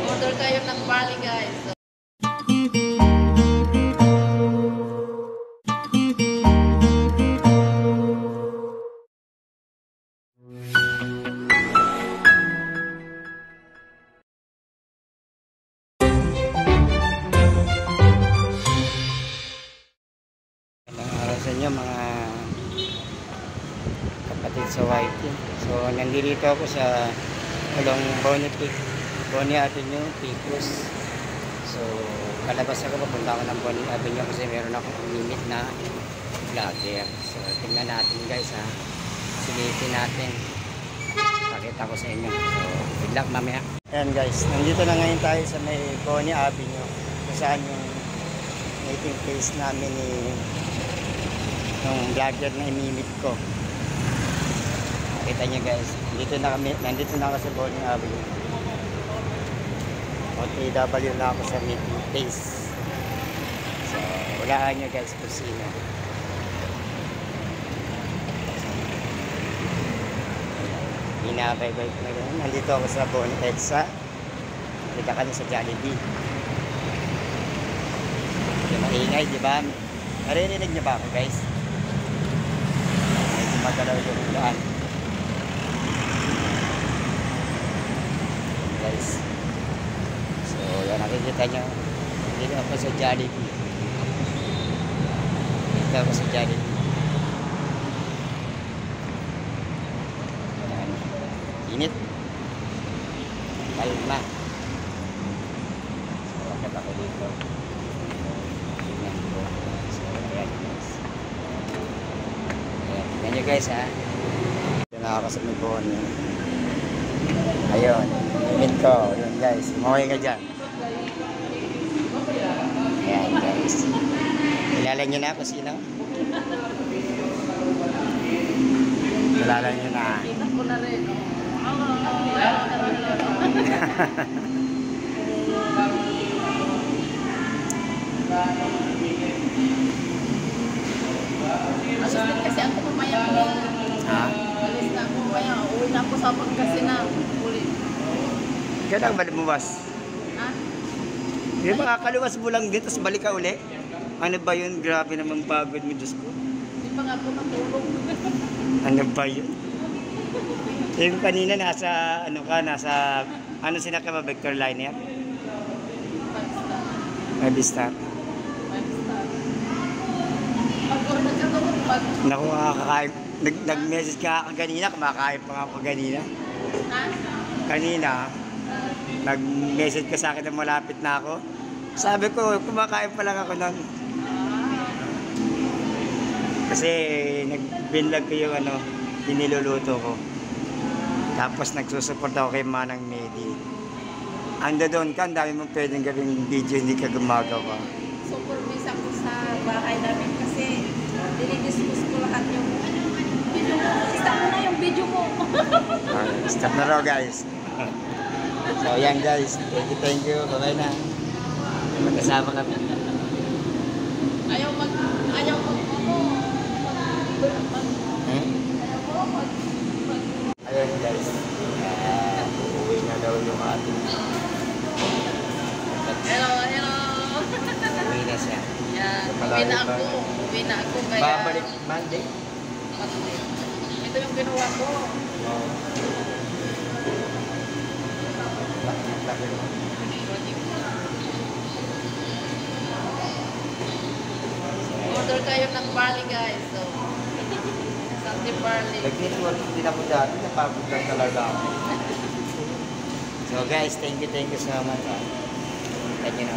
Order kayo ng barley, guys. Sa inyo mga kapatid sa YT. So nandito ako sa Along Bonnie Avenue, Picos. So kalabas ako, papunta ako ng Bonnie Avenue kasi meron akong limit na vlogger. So tingnan natin guys ha, silipin natin, pakita ko sa inyo. So good luck mamaya. Ayan guys, nandito na ngayon tayo sa may Bonnie Avenue kung saan yung meeting place namin ni yung vlogger na imimit ko. Nakita nyo guys, nandito na ako sa Bonnie Avenue. OTW na ako sa meeting place. So walaan nyo guys kung sino. Binabaybay ko na ganun. Nandito ako sa Bonnie EDSA. Kita kami sa Jollibee. Yung maingay, di ba? Narinig niyo ba ako guys? Magalaw yung daan guys. So yan, nakikita nyo dito ako sa Jollibee. Dito ako sa Jollibee. Yan. Init, kalma. So bakit ako dito? Tingnan ko. So ayan guys. Tingnan nyo guys ha. Ito na ako sa Bonnie. Ayun, limit ko. Ayun guys, umuwi ka dyan. Ayan guys. Kilala nyo na kung sino? Kilala nyo na. Kita ko na rin. Alis kasi ako mamaya po. Ha? Alis na ako mamaya. Uwi na ako sa Pangasinan. Uli. Kaya balik mo bas? Ha? Yung mga kaluwas mo lang dito, tapos balik ka uli? Ano ba yun? Grabe namang pagod mo, Diyos ko. Hindi pa nga ako natulog. Ano ba yun? Yung kanina nasa, ano sila ka ba, Vector Liner? 5 star. Naku, kakakain. Nag-message ka kanina, kumakain pa nga ako kanina. Ha? Kanina, nag-message ka sa akin na malapit na ako. Sabi ko, kumakain pa lang ako nun. Kasi nag-binlog ko yung iniluluto ko. Tapos nagsusupport ako kay Manang Medi. Ando doon ka, ang dami mong pwedeng gawing video, hindi ka gumagawa. Super miss ako sa bahay namin kasi dinidiscuss ko lahat yung video mo. Stop mo na yung video mo. Stop na raw guys. So yan guys, thank you. Bye-bye na. Magkasama kami. Ayaw mag Ayun guys, uuwi na daw yung ating Hello. uwi na siya. Yan, uwi na ako kaya Babalik Monday. Ito yung ginawa ko. Order kayo ng barley guys. So, salty barley. Nag-network din ako dati, napagod lang talaga ako. So guys, thank you so much. Thank you na.